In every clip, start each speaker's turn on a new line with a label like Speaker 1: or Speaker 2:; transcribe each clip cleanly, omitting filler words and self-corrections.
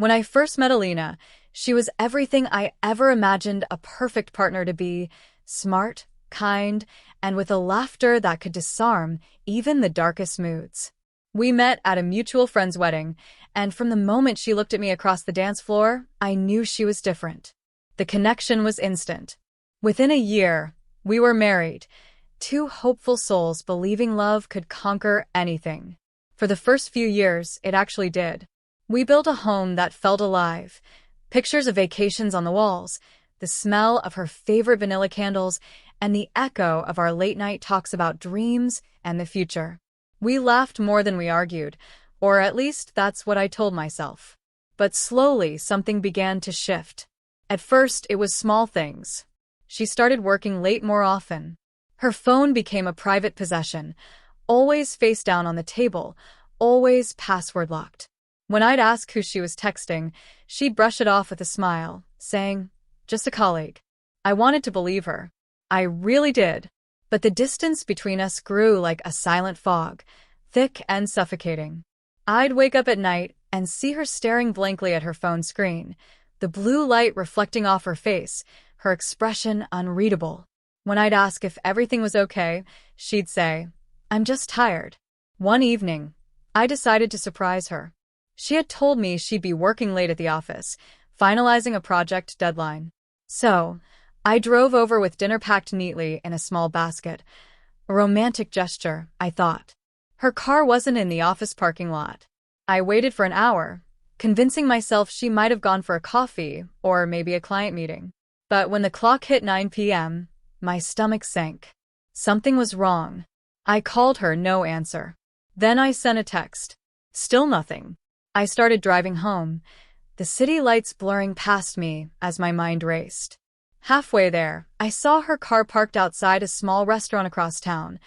Speaker 1: When I first met Alina, she was everything I ever imagined a perfect partner to be: smart, kind, and with a laughter that could disarm even the darkest moods. We met at a mutual friend's wedding, and from the moment she looked at me across the dance floor, I knew she was different. The connection was instant. Within a year, we were married, two hopeful souls believing love could conquer anything. For the first few years, it actually did. We built a home that felt alive, pictures of vacations on the walls, the smell of her favorite vanilla candles, and the echo of our late-night talks about dreams and the future. We laughed more than we argued, or at least that's what I told myself. But slowly, something began to shift. At first, it was small things. She started working late more often. Her phone became a private possession, always face down on the table, always password locked. When I'd ask who she was texting, she'd brush it off with a smile, saying, "Just a colleague." I wanted to believe her. I really did. But the distance between us grew like a silent fog, thick and suffocating. I'd wake up at night and see her staring blankly at her phone screen, the blue light reflecting off her face, her expression unreadable. When I'd ask if everything was okay, she'd say, "I'm just tired." One evening, I decided to surprise her. She had told me she'd be working late at the office, finalizing a project deadline. So, I drove over with dinner packed neatly in a small basket. A romantic gesture, I thought. Her car wasn't in the office parking lot. I waited for an hour, convincing myself she might have gone for a coffee or maybe a client meeting. But when the clock hit 9 p.m., my stomach sank. Something was wrong. I called her, no answer. Then I sent a text. Still nothing. I started driving home, the city lights blurring past me as my mind raced. Halfway there, I saw her car parked outside a small restaurant across town,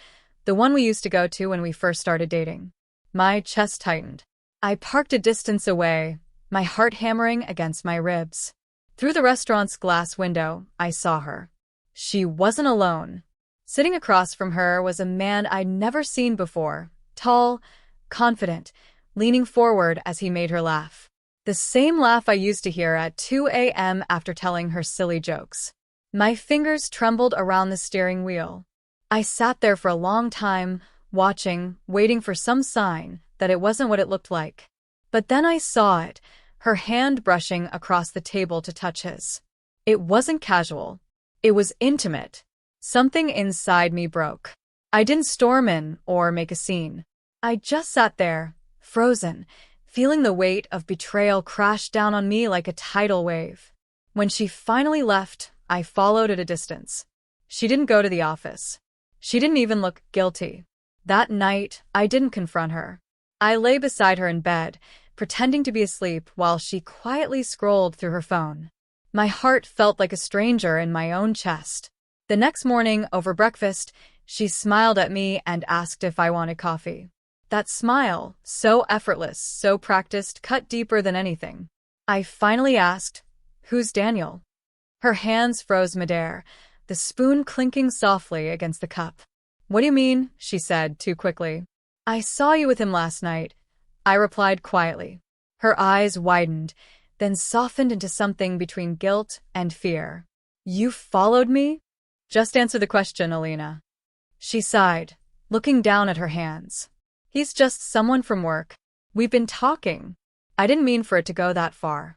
Speaker 1: the one we used to go to when we first started dating. My chest tightened. I parked a distance away, my heart hammering against my ribs. Through the restaurant's glass window, I saw her. She wasn't alone. Sitting across from her was a man I'd never seen before, tall, confident, leaning forward as he made her laugh. The same laugh I used to hear at 2 a.m. after telling her silly jokes. My fingers trembled around the steering wheel. I sat there for a long time, watching, waiting for some sign that it wasn't what it looked like. But then I saw it, her hand brushing across the table to touch his. It wasn't casual. It was intimate. Something inside me broke. I didn't storm in or make a scene. I just sat there, frozen, feeling the weight of betrayal crash down on me like a tidal wave. When she finally left, I followed at a distance. She didn't go to the office. She didn't even look guilty. That night, I didn't confront her. I lay beside her in bed, pretending to be asleep while she quietly scrolled through her phone. My heart felt like a stranger in my own chest. The next morning, over breakfast, she smiled at me and asked if I wanted coffee. That smile, so effortless, so practiced, cut deeper than anything. I finally asked, "Who's Daniel?" Her hands froze midair, the spoon clinking softly against the cup. "What do you mean?" she said, too quickly. "I saw you with him last night," I replied quietly. Her eyes widened, then softened into something between guilt and fear. "You followed me?" "Just answer the question, Alina." She sighed, looking down at her hands. "He's just someone from work. We've been talking." I didn't mean for it to go that far.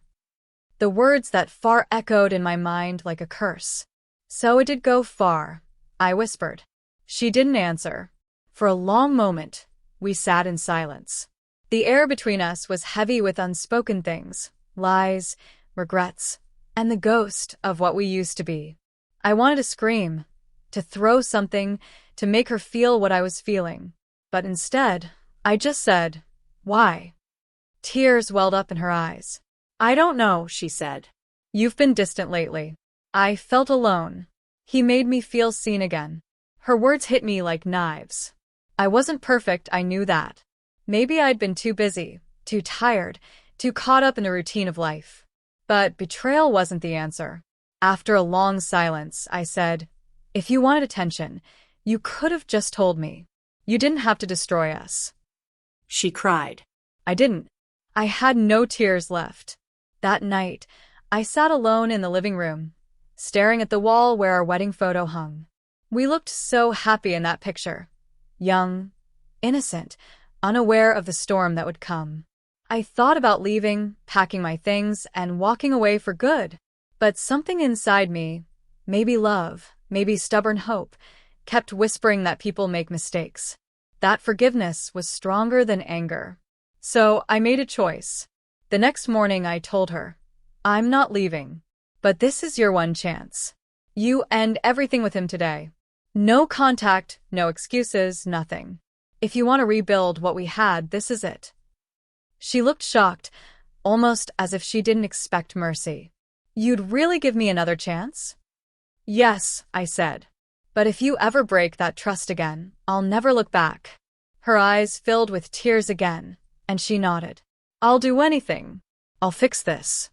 Speaker 1: The words that far echoed in my mind like a curse. "So it did go far," I whispered. She didn't answer. For a long moment, we sat in silence. The air between us was heavy with unspoken things, lies, regrets, and the ghost of what we used to be. I wanted to scream, to throw something, to make her feel what I was feeling. But instead, I just said, "Why?" Tears welled up in her eyes. "I don't know," she said. "You've been distant lately." I felt alone. He made me feel seen again. Her words hit me like knives. I wasn't perfect, I knew that. Maybe I'd been too busy, too tired, too caught up in the routine of life. But betrayal wasn't the answer. After a long silence, I said, "If you wanted attention, you could have just told me. You didn't have to destroy us."
Speaker 2: She cried.
Speaker 1: I didn't. I had no tears left. That night, I sat alone in the living room, staring at the wall where our wedding photo hung. We looked so happy in that picture. Young, innocent, unaware of the storm that would come. I thought about leaving, packing my things, and walking away for good. But something inside me, maybe love, maybe stubborn hope, kept whispering that people make mistakes. That forgiveness was stronger than anger. So I made a choice. The next morning I told her, I'm not leaving. But this is your one chance. You end everything with him today. No contact, no excuses, nothing. If you want to rebuild what we had, this is it. She looked shocked, almost as if she didn't expect mercy. You'd really give me another chance? Yes, I said. But if you ever break that trust again, I'll never look back. Her eyes filled with tears again, and she nodded. I'll do anything. I'll fix this.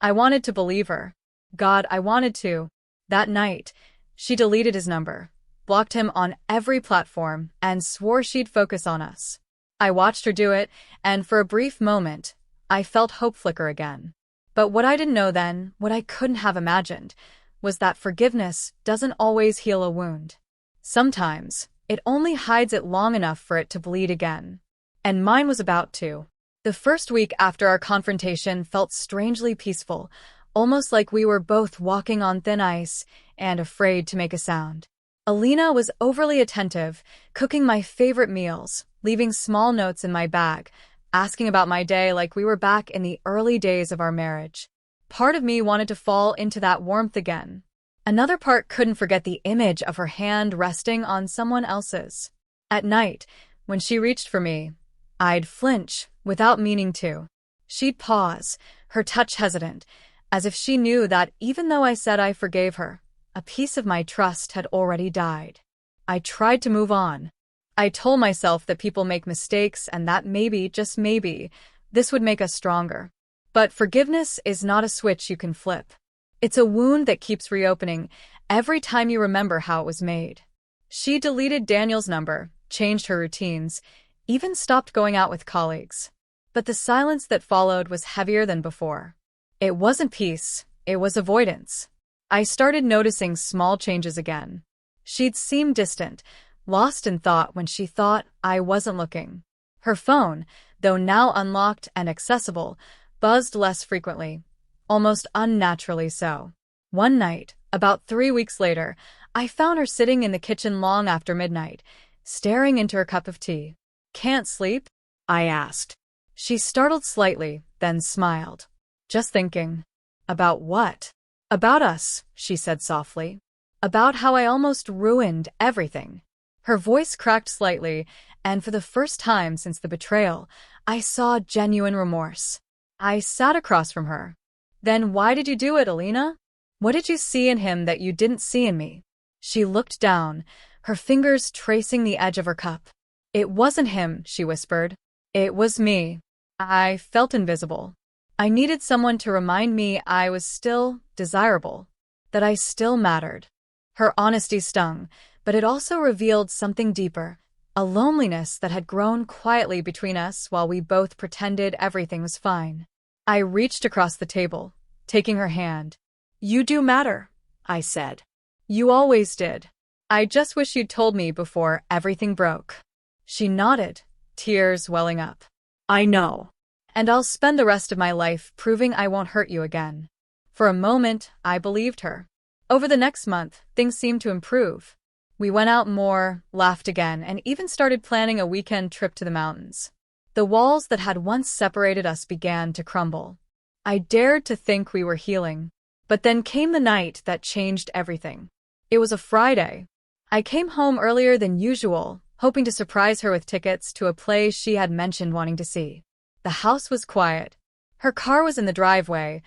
Speaker 1: I wanted to believe her. God, I wanted to. That night, she deleted his number, blocked him on every platform, and swore she'd focus on us. I watched her do it, and for a brief moment, I felt hope flicker again. But what I didn't know then, what I couldn't have imagined, was that forgiveness doesn't always heal a wound. Sometimes, it only hides it long enough for it to bleed again. And mine was about to. The first week after our confrontation felt strangely peaceful, almost like we were both walking on thin ice and afraid to make a sound. Alina was overly attentive, cooking my favorite meals, leaving small notes in my bag, asking about my day like we were back in the early days of our marriage. Part of me wanted to fall into that warmth again. Another part couldn't forget the image of her hand resting on someone else's. At night, when she reached for me, I'd flinch, without meaning to. She'd pause, her touch hesitant, as if she knew that even though I said I forgave her, a piece of my trust had already died. I tried to move on. I told myself that people make mistakes and that maybe, just maybe, this would make us stronger. But forgiveness is not a switch you can flip. It's a wound that keeps reopening every time you remember how it was made. She deleted Daniel's number, changed her routines, even stopped going out with colleagues. But the silence that followed was heavier than before. It wasn't peace, it was avoidance. I started noticing small changes again. She'd seem distant, lost in thought when she thought I wasn't looking. Her phone, though now unlocked and accessible, buzzed less frequently, almost unnaturally so. One night, about 3 weeks later, I found her sitting in the kitchen long after midnight, staring into her cup of tea. Can't sleep? I asked. She startled slightly, then smiled. Just thinking. About what? About us, she said softly. About how I almost ruined everything. Her voice cracked slightly, and for the first time since the betrayal, I saw genuine remorse. I sat across from her. Then why did you do it, Alina? What did you see in him that you didn't see in me? She looked down, her fingers tracing the edge of her cup. It wasn't him, she whispered. It was me. I felt invisible. I needed someone to remind me I was still desirable, that I still mattered. Her honesty stung, but it also revealed something deeper, a loneliness that had grown quietly between us while we both pretended everything was fine. I reached across the table, taking her hand. You do matter, I said. You always did. I just wish you'd told me before everything broke. She nodded, tears welling up. I know. And I'll spend the rest of my life proving I won't hurt you again. For a moment, I believed her. Over the next month, things seemed to improve. We went out more, laughed again, and even started planning a weekend trip to the mountains. The walls that had once separated us began to crumble. I dared to think we were healing. But then came the night that changed everything. It was a Friday. I came home earlier than usual, hoping to surprise her with tickets to a play she had mentioned wanting to see. The house was quiet. Her car was in the driveway,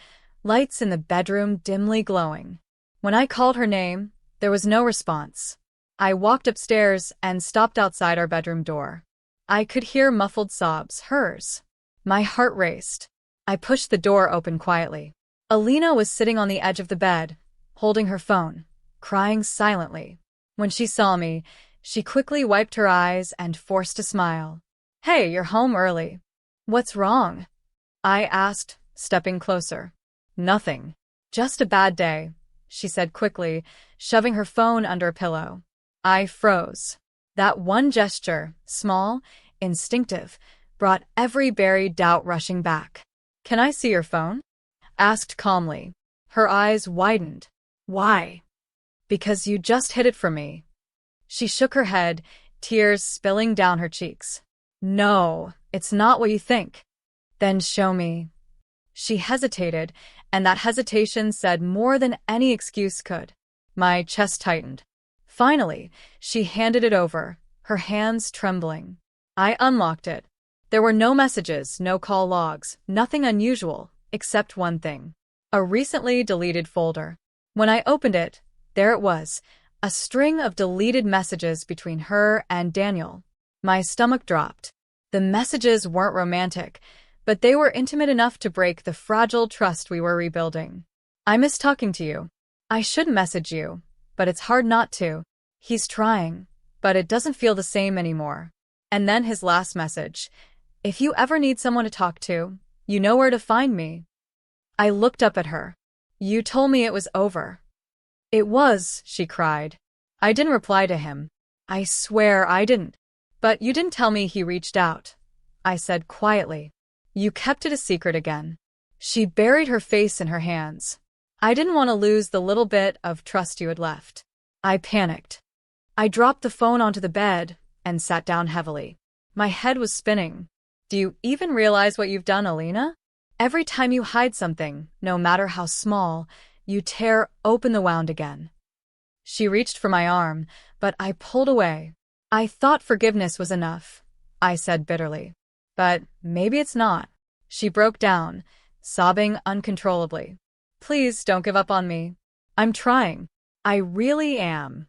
Speaker 1: lights in the bedroom dimly glowing. When I called her name, there was no response. I walked upstairs and stopped outside our bedroom door. I could hear muffled sobs, hers. My heart raced. I pushed the door open quietly. Alina was sitting on the edge of the bed, holding her phone, crying silently. When she saw me, she quickly wiped her eyes and forced a smile. Hey, you're home early. What's wrong? I asked, stepping closer. Nothing. Just a bad day, she said quickly, shoving her phone under a pillow. I froze. That one gesture, small, instinctive, brought every buried doubt rushing back. Can I see your phone? Asked calmly. Her eyes widened. Why? Because you just hid it from me. She shook her head, tears spilling down her cheeks. No, it's not what you think. Then show me. She hesitated, and that hesitation said more than any excuse could. My chest tightened. Finally, she handed it over, her hands trembling. I unlocked it. There were no messages, no call logs, nothing unusual, except one thing. A recently deleted folder. When I opened it, there it was, a string of deleted messages between her and Daniel. My stomach dropped. The messages weren't romantic, but they were intimate enough to break the fragile trust we were rebuilding. I miss talking to you. I should message you, but it's hard not to. He's trying, but it doesn't feel the same anymore. And then his last message. If you ever need someone to talk to, you know where to find me. I looked up at her. You told me it was over. It was, she cried. I didn't reply to him. I swear I didn't. But you didn't tell me he reached out, I said quietly. You kept it a secret again. She buried her face in her hands. I didn't want to lose the little bit of trust you had left. I panicked. I dropped the phone onto the bed and sat down heavily. My head was spinning. Do you even realize what you've done, Alina? Every time you hide something, no matter how small, you tear open the wound again. She reached for my arm, but I pulled away. I thought forgiveness was enough, I said bitterly. But maybe it's not. She broke down, sobbing uncontrollably. Please don't give up on me. I'm trying. I really am.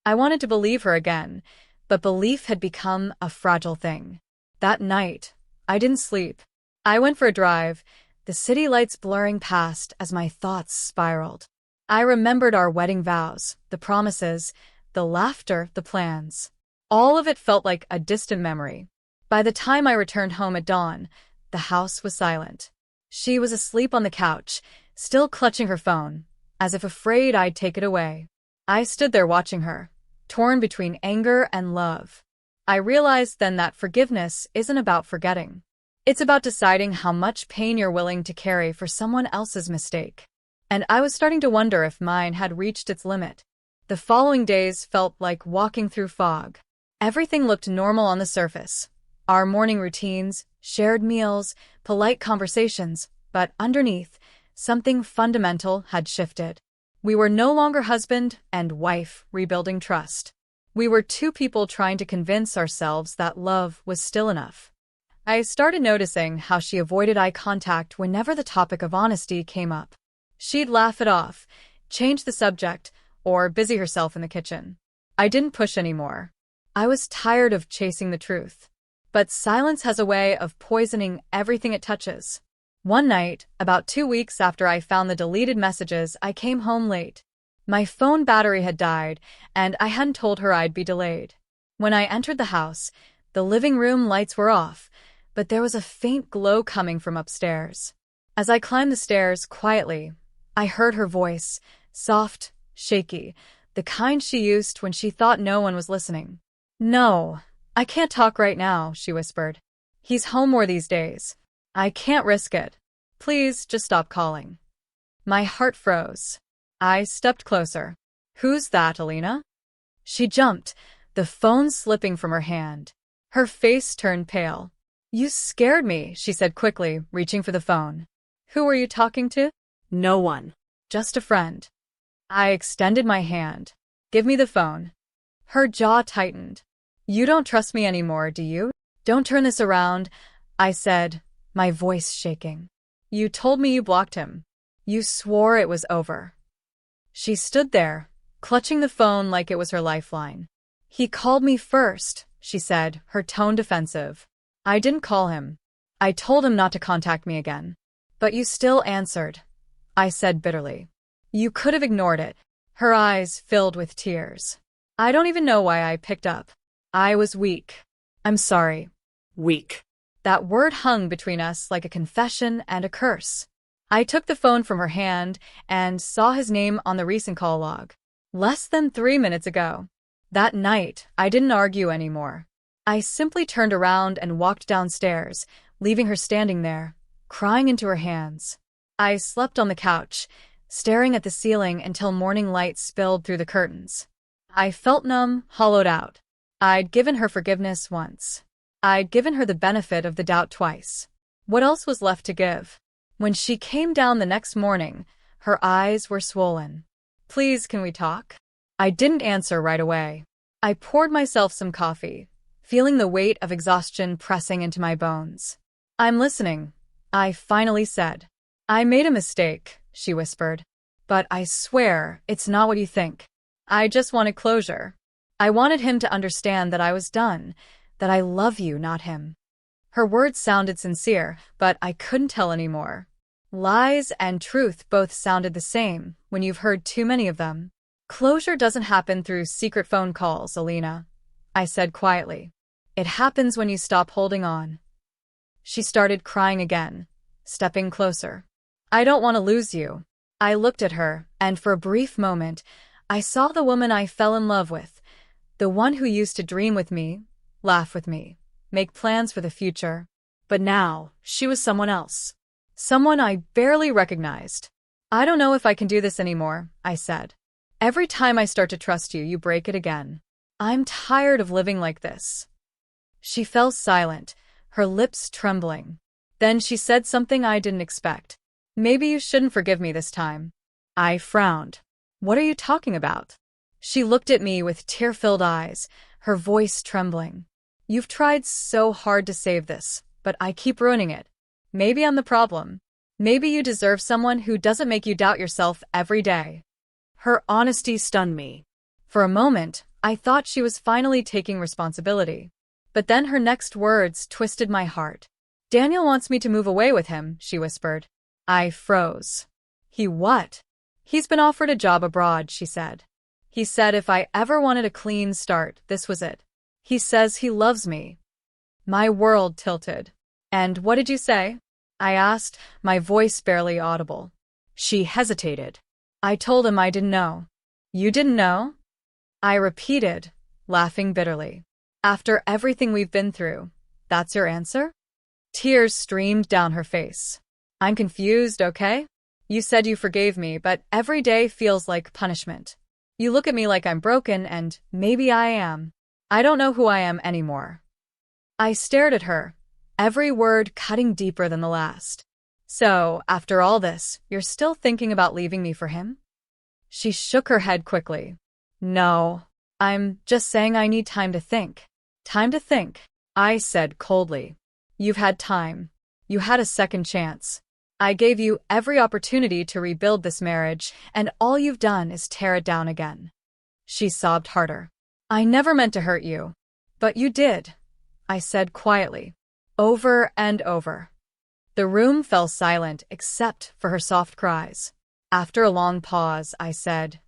Speaker 1: I wanted to believe her again, but belief had become a fragile thing. That night, I didn't sleep. I went for a drive, the city lights blurring past as my thoughts spiraled. I remembered our wedding vows, the promises, the laughter, the plans. All of it felt like a distant memory. By the time I returned home at dawn, the house was silent. She was asleep on the couch, still clutching her phone, as if afraid I'd take it away. I stood there watching her, torn between anger and love. I realized then that forgiveness isn't about forgetting. It's about deciding how much pain you're willing to carry for someone else's mistake. And I was starting to wonder if mine had reached its limit. The following days felt like walking through fog. Everything looked normal on the surface. Our morning routines, shared meals, polite conversations, but underneath, something fundamental had shifted. We were no longer husband and wife rebuilding trust. We were two people trying to convince ourselves that love was still enough. I started noticing how she avoided eye contact whenever the topic of honesty came up. She'd laugh it off, change the subject, or busy herself in the kitchen. I didn't push anymore. I was tired of chasing the truth. But silence has a way of poisoning everything it touches. One night, about 2 weeks after I found the deleted messages, I came home late. My phone battery had died, and I hadn't told her I'd be delayed. When I entered the house, the living room lights were off, but there was a faint glow coming from upstairs. As I climbed the stairs quietly, I heard her voice, soft, shaky, the kind she used when she thought no one was listening. No, I can't talk right now, she whispered. He's home more these days. I can't risk it. Please, just stop calling. My heart froze. I stepped closer. Who's that, Alina? She jumped, the phone slipping from her hand. Her face turned pale. You scared me, she said quickly, reaching for the phone. Who were you talking to? No one. Just a friend. I extended my hand. Give me the phone. Her jaw tightened. You don't trust me anymore, do you? Don't turn this around, I said, my voice shaking. You told me you blocked him. You swore it was over. She stood there, clutching the phone like it was her lifeline. He called me first, she said, her tone defensive. I didn't call him. I told him not to contact me again. But you still answered, I said bitterly. You could have ignored it. Her eyes filled with tears. I don't even know why I picked up. I was weak. I'm sorry.
Speaker 2: Weak.
Speaker 1: That word hung between us like a confession and a curse. I took the phone from her hand and saw his name on the recent call log. Less than 3 minutes ago. That night, I didn't argue anymore. I simply turned around and walked downstairs, leaving her standing there, crying into her hands. I slept on the couch, staring at the ceiling until morning light spilled through the curtains. I felt numb, hollowed out. I'd given her forgiveness once. I'd given her the benefit of the doubt twice. What else was left to give? When she came down the next morning, her eyes were swollen. "Please, can we talk?" I didn't answer right away. I poured myself some coffee, feeling the weight of exhaustion pressing into my bones. "I'm listening," I finally said. "I made a mistake," she whispered. "But I swear, it's not what you think. I just wanted closure. I wanted him to understand that I was done, that I love you, not him." Her words sounded sincere, but I couldn't tell anymore. Lies and truth both sounded the same when you've heard too many of them. "Closure doesn't happen through secret phone calls, Alina," I said quietly. "It happens when you stop holding on." She started crying again, stepping closer. "I don't want to lose you." I looked at her, and for a brief moment, I saw the woman I fell in love with, the one who used to dream with me, laugh with me, make plans for the future. But now, she was someone else. Someone I barely recognized. "I don't know if I can do this anymore," I said. "Every time I start to trust you, you break it again. I'm tired of living like this." She fell silent, her lips trembling. Then she said something I didn't expect. "Maybe you shouldn't forgive me this time." I frowned. "What are you talking about?" She looked at me with tear-filled eyes, her voice trembling. "You've tried so hard to save this, but I keep ruining it. Maybe I'm the problem. Maybe you deserve someone who doesn't make you doubt yourself every day." Her honesty stunned me. For a moment, I thought she was finally taking responsibility. But then her next words twisted my heart. "Daniel wants me to move away with him," she whispered. I froze. "He what?" "He's been offered a job abroad," she said. "He said if I ever wanted a clean start, this was it. He says he loves me." My world tilted. "And what did you say?" I asked, my voice barely audible. She hesitated. "I told him I didn't know." "You didn't know?" I repeated, laughing bitterly. "After everything we've been through, that's your answer?" Tears streamed down her face. "I'm confused, okay? You said you forgave me, but every day feels like punishment. You look at me like I'm broken, and maybe I am. I don't know who I am anymore." I stared at her, every word cutting deeper than the last. "So, after all this, you're still thinking about leaving me for him?" She shook her head quickly. "No, I'm just saying I need time to think." "Time to think," I said coldly. "You've had time. You had a second chance. I gave you every opportunity to rebuild this marriage, and all you've done is tear it down again." She sobbed harder. "I never meant to hurt you." "But you did," I said quietly. Over and over. The room fell silent except for her soft cries. After a long pause, I said,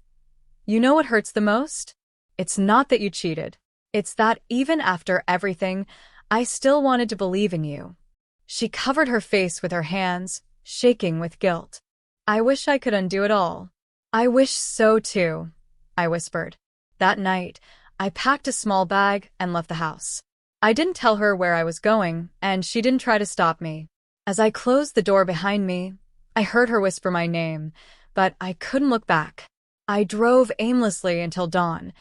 Speaker 1: "You know what hurts the most? It's not that you cheated. It's that even after everything, I still wanted to believe in you." She covered her face with her hands, shaking with guilt. "I wish I could undo it all." "I wish so too," I whispered. That night, I packed a small bag and left the house. I didn't tell her where I was going, and she didn't try to stop me. As I closed the door behind me, I heard her whisper my name, but I couldn't look back. I drove aimlessly until dawn,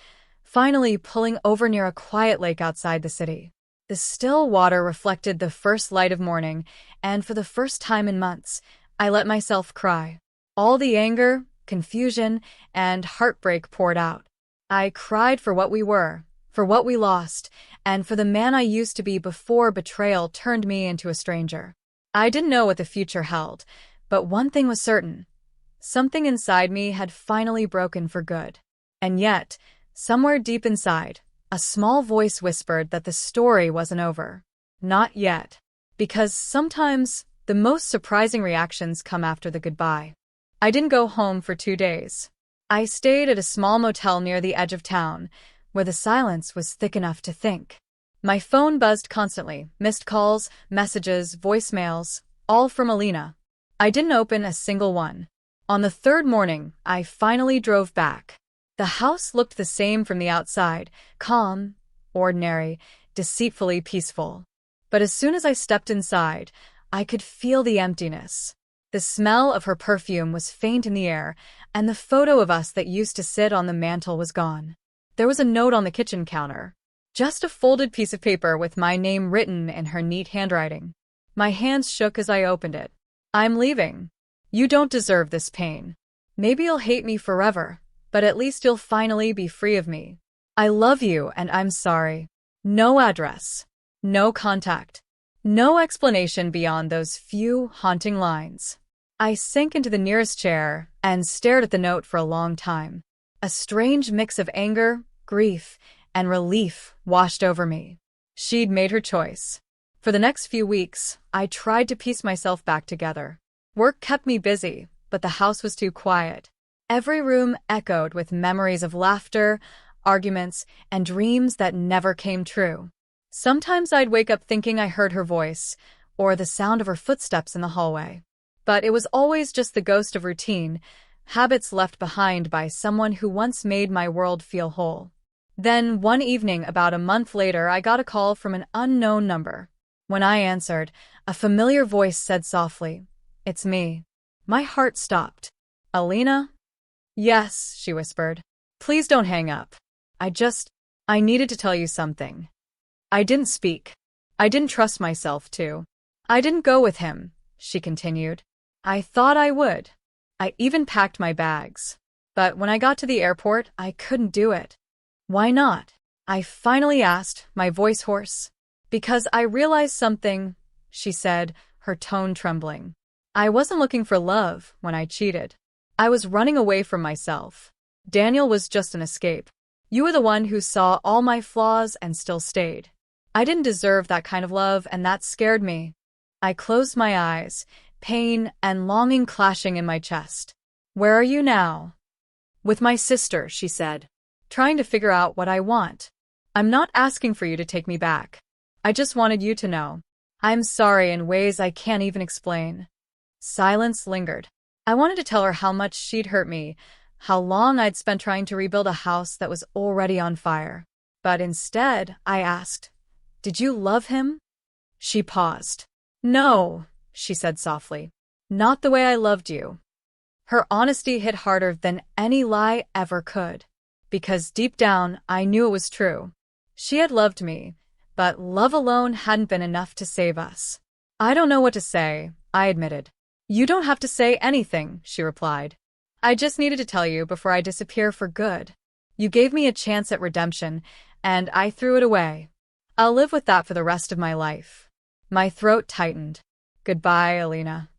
Speaker 1: finally pulling over near a quiet lake outside the city. The still water reflected the first light of morning, and for the first time in months, I let myself cry. All the anger, confusion, and heartbreak poured out. I cried for what we were, for what we lost, and for the man I used to be before betrayal turned me into a stranger. I didn't know what the future held, but one thing was certain. Something inside me had finally broken for good. And yet, somewhere deep inside, a small voice whispered that the story wasn't over. Not yet. Because sometimes, the most surprising reactions come after the goodbye. I didn't go home for 2 days. I stayed at a small motel near the edge of town, where the silence was thick enough to think. My phone buzzed constantly, missed calls, messages, voicemails, all from Alina. I didn't open a single one. On the third morning, I finally drove back. The house looked the same from the outside, calm, ordinary, deceitfully peaceful. But as soon as I stepped inside, I could feel the emptiness. The smell of her perfume was faint in the air, and the photo of us that used to sit on the mantel was gone. There was a note on the kitchen counter. Just a folded piece of paper with my name written in her neat handwriting. My hands shook as I opened it. "I'm leaving. You don't deserve this pain. Maybe you'll hate me forever, but at least you'll finally be free of me. I love you and I'm sorry." No address. No contact. No explanation beyond those few haunting lines. I sank into the nearest chair and stared at the note for a long time. A strange mix of anger, grief, and relief washed over me. She'd made her choice. For the next few weeks, I tried to piece myself back together. Work kept me busy, but the house was too quiet. Every room echoed with memories of laughter, arguments, and dreams that never came true. Sometimes I'd wake up thinking I heard her voice, or the sound of her footsteps in the hallway. But it was always just the ghost of routine, habits left behind by someone who once made my world feel whole. Then, one evening about a month later, I got a call from an unknown number. When I answered, a familiar voice said softly, "It's me." My heart stopped. "Alina?" "Yes," she whispered. "Please don't hang up. I needed to tell you something." I didn't speak. I didn't trust myself to. "I didn't go with him," she continued. "I thought I would. I even packed my bags. But when I got to the airport, I couldn't do it." "Why not?" I finally asked, my voice hoarse. "Because I realized something," she said, her tone trembling. "I wasn't looking for love when I cheated. I was running away from myself. Daniel was just an escape. You were the one who saw all my flaws and still stayed. I didn't deserve that kind of love, and that scared me." I closed my eyes, pain and longing clashing in my chest. "Where are you now?" "With my sister," she said, "trying to figure out what I want. I'm not asking for you to take me back. I just wanted you to know. I'm sorry in ways I can't even explain." Silence lingered. I wanted to tell her how much she'd hurt me, how long I'd spent trying to rebuild a house that was already on fire. But instead, I asked, "Did you love him?" She paused. "No," she said softly. "Not the way I loved you." Her honesty hit harder than any lie ever could. Because deep down, I knew it was true. She had loved me, but love alone hadn't been enough to save us. "I don't know what to say," I admitted. "You don't have to say anything," she replied. "I just needed to tell you before I disappear for good. You gave me a chance at redemption, and I threw it away. I'll live with that for the rest of my life." My throat tightened. "Goodbye, Alina."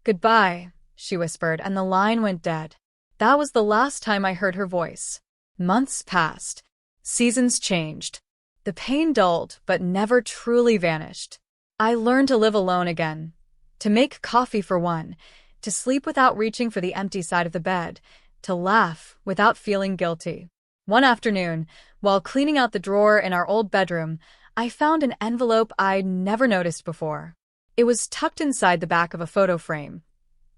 Speaker 1: "Goodbye," she whispered, and the line went dead. That was the last time I heard her voice. Months passed. Seasons changed. The pain dulled, but never truly vanished. I learned to live alone again. To make coffee for one. To sleep without reaching for the empty side of the bed. To laugh without feeling guilty. One afternoon, while cleaning out the drawer in our old bedroom, I found an envelope I'd never noticed before. It was tucked inside the back of a photo frame.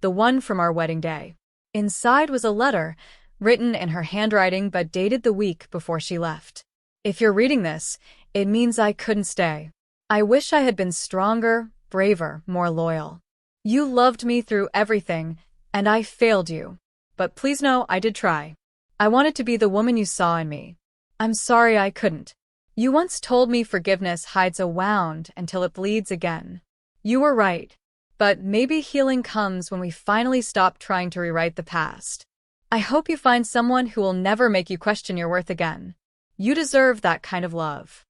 Speaker 1: The one from our wedding day. Inside was a letter, written in her handwriting but dated the week before she left. "If you're reading this, it means I couldn't stay. I wish I had been stronger, braver, more loyal. You loved me through everything, and I failed you. But please know I did try. I wanted to be the woman you saw in me. I'm sorry I couldn't. You once told me forgiveness hides a wound until it bleeds again. You were right. But maybe healing comes when we finally stop trying to rewrite the past. I hope you find someone who will never make you question your worth again. You deserve that kind of love."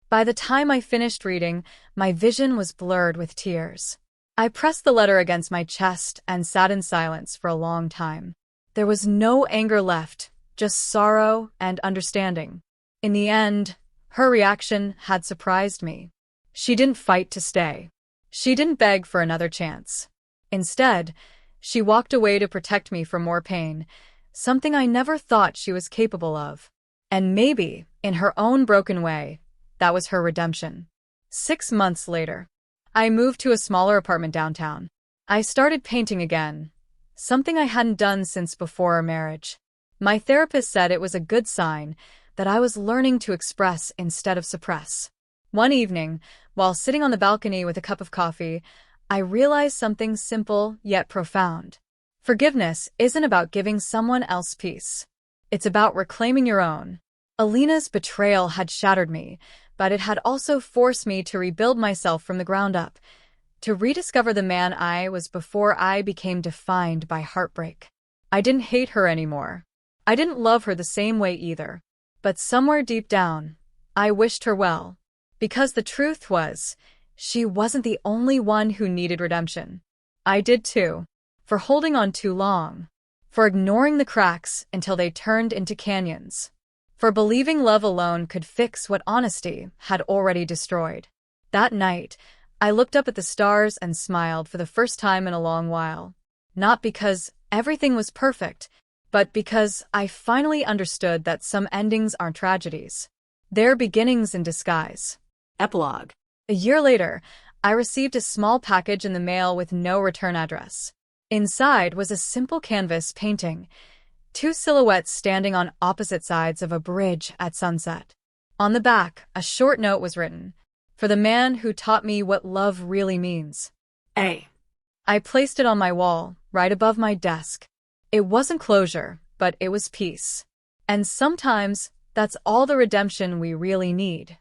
Speaker 1: By the time I finished reading, my vision was blurred with tears. I pressed the letter against my chest and sat in silence for a long time. There was no anger left, just sorrow and understanding. In the end, her reaction had surprised me. She didn't fight to stay. She didn't beg for another chance. Instead, she walked away to protect me from more pain, something I never thought she was capable of. And maybe, in her own broken way, That was her redemption. 6 months later, I moved to a smaller apartment downtown. I started painting again, something I hadn't done since before our marriage. My therapist said it was a good sign that I was learning to express instead of suppress. One evening, while sitting on the balcony with a cup of coffee, I realized something simple yet profound. Forgiveness isn't about giving someone else peace. It's about reclaiming your own. Alina's betrayal had shattered me, but it had also forced me to rebuild myself from the ground up, to rediscover the man I was before I became defined by heartbreak. I didn't hate her anymore. I didn't love her the same way either. But somewhere deep down, I wished her well. Because the truth was, she wasn't the only one who needed redemption. I did too. For holding on too long. For ignoring the cracks until they turned into canyons. For believing love alone could fix what honesty had already destroyed. That night, I looked up at the stars and smiled for the first time in a long while. Not because everything was perfect, but because I finally understood that some endings aren't tragedies. They're beginnings in disguise.
Speaker 2: Epilogue.
Speaker 1: A year later, I received a small package in the mail with no return address. Inside was a simple canvas painting, two silhouettes standing on opposite sides of a bridge at sunset. On the back, a short note was written, "For the man who taught me what love really means." I placed it on my wall, right above my desk. It wasn't closure, but it was peace. And sometimes, that's all the redemption we really need.